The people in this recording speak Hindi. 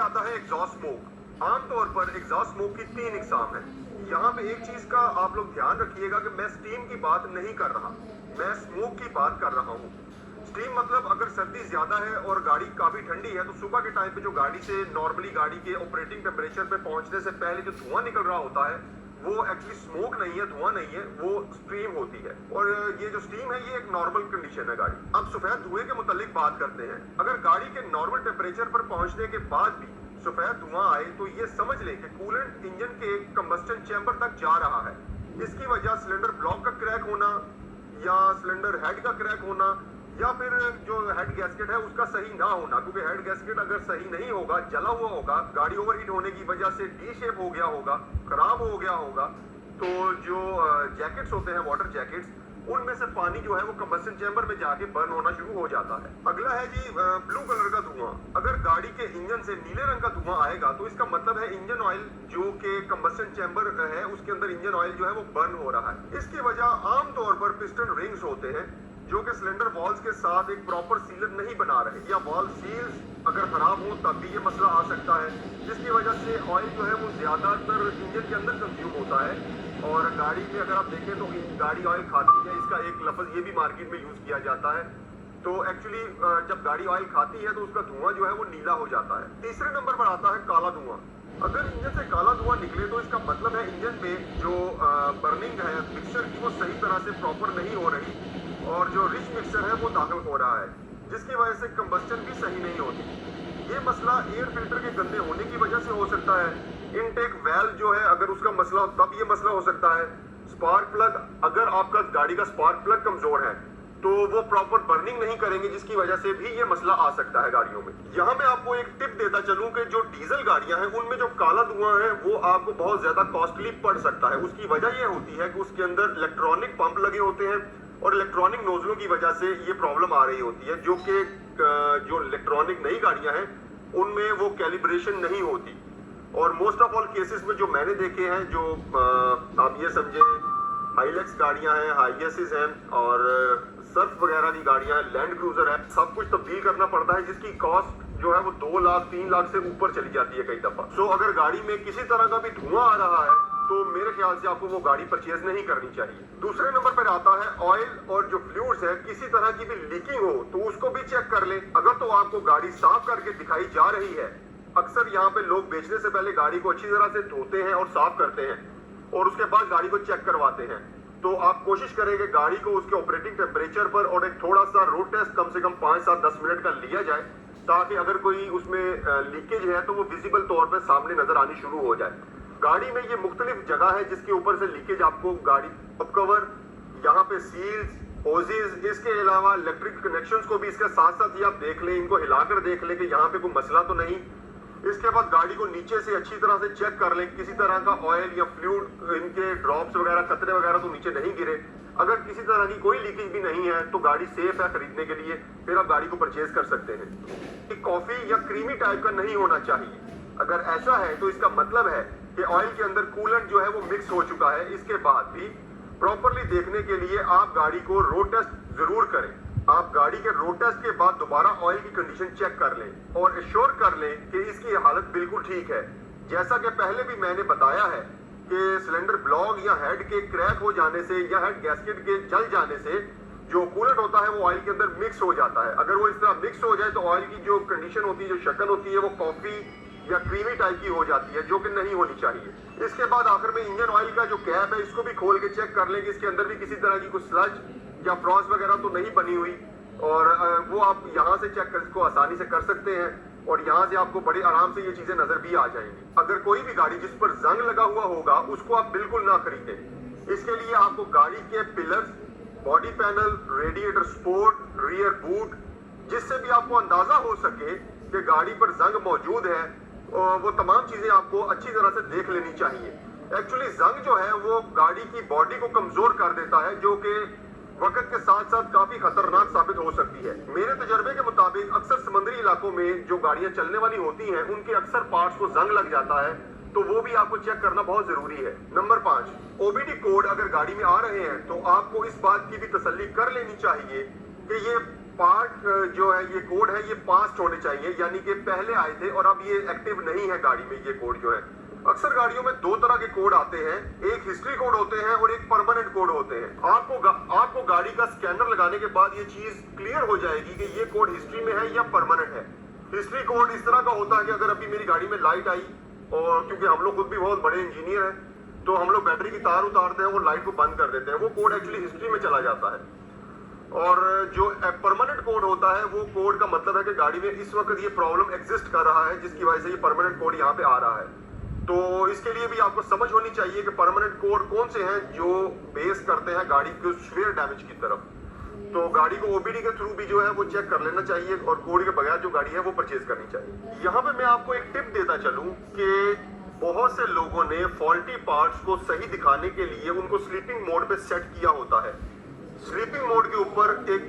आता है एग्जॉस्ट स्मोक। आमतौर पर एग्जॉस्ट स्मोक की 3 इकसाम है। यहाँ पे एक चीज का आप लोग ध्यान रखिएगा कि मैं स्टीम की बात नहीं कर रहा, मैं स्मोक की बात कर रहा हूँ। स्टीम मतलब अगर सर्दी ज्यादा है और गाड़ी काफी ठंडी है तो सुबह के टाइम पे जो गाड़ी से नॉर्मली गाड़ी के ऑपरेटिंग टेम्परेचर पे पहुंचने से पहले जो धुआं निकल रहा होता है वो एक्चुअली स्मोक नहीं है, धुआं नहीं है, वो स्ट्रीम होती है। और ये जो स्टीम है ये एक नॉर्मल कंडीशन है गाड़ी। अब सफेद धुएं के मुतालिक बात करते हैं। अगर गाड़ी के नॉर्मल टेम्परेचर पर पहुंचने के बाद भी सफेद धुआं आए तो ये समझ लें कि कूलेंट इंजन के कंबस्टन चैम्बर तक जा रहा है। इसकी वजह सिलेंडर ब्लॉक का क्रैक होना या सिलेंडर हेड का क्रैक होना या फिर जो हेड गैस्केट है उसका सही ना होना, क्योंकि हेड गैस्केट अगर सही नहीं होगा, जला हुआ होगा, गाड़ी ओवरहीट होने की वजह से डी शेप हो गया होगा, खराब हो गया होगा, तो जो जैकेट्स होते हैं वाटर जैकेट्स, उनमें से पानी जो है वो कंबस्टन चैम्बर में जाके बर्न होना शुरू हो जाता है। अगला है जी ब्लू कलर का धुआं। अगर गाड़ी के इंजन से नीले रंग का धुआं आएगा तो इसका मतलब है इंजन ऑयल जो के कंबस्टन चैम्बर है उसके अंदर इंजन ऑयल जो है वो बर्न हो रहा है। इसकी वजह आमतौर पर पिस्टन रिंग्स होते हैं जो कि सिलेंडर वॉल्स के साथ एक प्रॉपर सीलर नहीं बना रहे, या वॉल्व सील्स अगर खराब हो तब भी ये मसला आ सकता है, जिसकी वजह से ऑयल जो है वो ज्यादातर इंजन के अंदर कंज्यूम होता है। और गाड़ी में अगर आप देखें तो गाड़ी ऑयल खाती है, इसका एक लफ्ज ये भी मार्केट में यूज किया जाता है। तो एक्चुअली जब गाड़ी ऑयल खाती है तो उसका धुआं जो है वो नीला हो जाता है। तीसरे नंबर पर आता है काला धुआं। अगर इंजन से काला धुआं निकले तो इसका मतलब है इंजन में जो बर्निंग है मिक्सचर की वो सही तरह से प्रॉपर नहीं हो रही और जो रिच मिक्सचर है वो दाखिल हो रहा है, जिसकी वजह से कंबस्टन भी सही नहीं होती। ये मसला एयर फिल्टर के गंदे होने की वजह से हो सकता है। इनटेक वेल्व जो है अगर उसका मसला हो तब ये मसला हो सकता है। स्पार्क प्लग, अगर आपका गाड़ी का स्पार्क प्लग कमजोर है तो वो प्रॉपर बर्निंग नहीं करेंगे, जिसकी वजह से भी ये मसला आ सकता है गाड़ियों में। यहाँ मैं आपको एक टिप देता चलूं कि जो डीजल गाड़ियां हैं उनमें जो काला धुआं है वो आपको बहुत ज्यादा कॉस्टली पड़ सकता है। उसकी वजह ये होती है कि उसके अंदर इलेक्ट्रॉनिक पंप लगे होते हैं और इलेक्ट्रॉनिक नोजलों की वजह से ये प्रॉब्लम आ रही होती है, जो कि जो इलेक्ट्रॉनिक नई गाड़ियां हैं उनमें वो कैलिब्रेशन नहीं होती। और मोस्ट ऑफ ऑल केसेस में जो मैंने देखे हैं, जो आप ये समझे हाईलैक्स गाड़ियां हैं, हाईएसिस हैं और सर्फ वगैरह की गाड़ियां हैं, लैंड क्रूजर है, सब कुछ तब्दील करना पड़ता है, जिसकी कॉस्ट जो है वो 2 लाख 3 लाख से ऊपर चली जाती है कई दफा। सो अगर गाड़ी में किसी तरह का भी धुआं आ रहा है तो मेरे ख्याल से आपको वो गाड़ी परचेज नहीं करनी चाहिए। दूसरे नंबर पर आता है ऑयल और जो फ्लूइड्स है, किसी तरह की भी लीकिंग हो तो उसको भी चेक कर ले। अगर तो आपको गाड़ी साफ करके दिखाई जा रही है, अक्सर यहाँ पे लोग बेचने से पहले गाड़ी को अच्छी तरह से धोते हैं और साफ करते हैं और उसके बाद गाड़ी को चेक करवाते हैं, तो आप कोशिश करें कि गाड़ी को उसके ऑपरेटिंग टेम्परेचर पर और एक थोड़ा सा रोड टेस्ट कम से कम 5 से 10 मिनट का लिया जाए, ताकि अगर कोई उसमें लीकेज है तो वो विजिबल तौर पर सामने नजर आनी शुरू हो जाए। गाड़ी में ये मुख्तलिफ जगह है जिसके ऊपर से लीकेज आपको गाड़ी टॉप कवर, यहाँ पे सील्स, होजेस, इसके अलावा इलेक्ट्रिक कनेक्शंस को भी इसके साथ साथ ही आप देख लें, इनको हिलाकर देख लें कि यहाँ पे कोई मसला तो नहीं। इसके बाद गाड़ी को नीचे से अच्छी तरह से चेक कर लें, किसी तरह का ऑयल या फ्लूइड, इनके ड्रॉप्स वगैरह, कतरे वगैरह तो नीचे नहीं गिरे। अगर किसी तरह की कोई लीकेज भी नहीं है तो गाड़ी सेफ है खरीदने के लिए, फिर आप गाड़ी को परचेज कर सकते हैं। कॉफी या क्रीमी टाइप का नहीं होना चाहिए। अगर ऐसा है तो इसका मतलब है कि ऑयल के अंदर कूलेंट जो है वो मिक्स हो चुका है। इसके बाद भी प्रॉपरली देखने के लिए आप गाड़ी को रोड टेस्ट जरूर करें। आप गाड़ी के रोड टेस्ट के बाद दोबारा ऑयल की कंडीशन चेक कर लें और एश्योर कर लें कि इसकी हालत बिल्कुल ठीक है। जैसा कि पहले भी मैंने बताया है कि सिलेंडर ब्लॉक या हेड के क्रैक हो जाने से या हेड गैस्केट के जल जाने से जो कूलेंट होता है वो ऑयल के अंदर मिक्स हो जाता है। अगर वो इस तरह मिक्स हो जाए तो ऑयल की जो कंडीशन होती है, जो शक्ल होती है, वो कॉफी या क्रीमी टाइप की हो जाती है, जो कि नहीं होनी चाहिए। इसके बाद आखिर में इंजन ऑयल का जो कैप है इसको भी खोल के चेक कर लें कि इसके अंदर भी किसी तरह की कुछ स्लज या फ्रॉस्ट वगैरह तो नहीं बनी हुई, और वो आप यहाँ से चेक कर इसको आसानी से कर सकते हैं और यहाँ से आपको बड़े आराम से ये चीजें नजर भी आ जाएंगी। अगर कोई भी गाड़ी जिस पर जंग लगा हुआ होगा उसको आप बिल्कुल ना खरीदें। इसके लिए आपको गाड़ी के pillars, body panel, radiator sport, rear boot, जिससे भी आपको अंदाजा हो सके कि गाड़ी पर जंग मौजूद है, वो तमाम चीजें आपको अच्छी तरह से देख लेनी चाहिए। एक्चुअली जंग जो है वो गाड़ी की बॉडी को कमजोर कर देता है, जो कि वक्त के साथ साथ काफी खतरनाक साबित हो सकती है। मेरे तजर्बे के मुताबिक अक्सर समुद्री इलाकों में जो गाड़ियां चलने वाली होती हैं उनके अक्सर पार्ट्स को जंग लग जाता है, तो वो भी आपको चेक करना बहुत जरूरी है। नंबर 5, ओबीडी कोड अगर गाड़ी में आ रहे हैं तो आपको इस बात की भी तसल्ली कर लेनी चाहिए कि ये पार्ट जो है ये कोड है ये पास्ट होने चाहिए, यानी कि पहले आए थे और अब ये एक्टिव नहीं है गाड़ी में। ये कोड जो है अक्सर गाड़ियों में दो तरह के कोड आते हैं, एक हिस्ट्री कोड होते हैं और एक परमानेंट कोड होते हैं। आपको गाड़ी का स्कैनर लगाने के बाद ये चीज क्लियर हो जाएगी कि ये कोड हिस्ट्री में है या परमानेंट है। हिस्ट्री कोड इस तरह का होता है कि अगर अभी मेरी गाड़ी में लाइट आई, और क्योंकि हम लोग खुद भी बहुत बड़े इंजीनियर हैं, तो हम लोग बैटरी की तार उतारते हैं, वो लाइट को बंद कर देते हैं, वो कोड एक्चुअली हिस्ट्री में चला जाता है। और जो परमानेंट कोड होता है वो कोड का मतलब है कि गाड़ी में इस वक्त ये प्रॉब्लम एग्जिस्ट कर रहा है, जिसकी वजह से ये परमानेंट कोड यहाँ पे आ रहा है। तो इसके लिए भी आपको समझ होनी चाहिए कि परमानेंट कोड कौन से हैं जो बेस करते हैं गाड़ी के स्वेयर डैमेज की तरफ। तो गाड़ी को ओबीडी के थ्रू भी जो है वो चेक कर लेना चाहिए, और कोड के बगैर जो गाड़ी है वो परचेज करनी चाहिए। यहाँ पे मैं आपको एक टिप देता चलूं कि बहुत से लोगों ने फॉल्टी पार्ट्स को सही दिखाने के लिए उनको स्लीपिंग मोड पे सेट किया होता है। स्लीपिंग मोड के ऊपर एक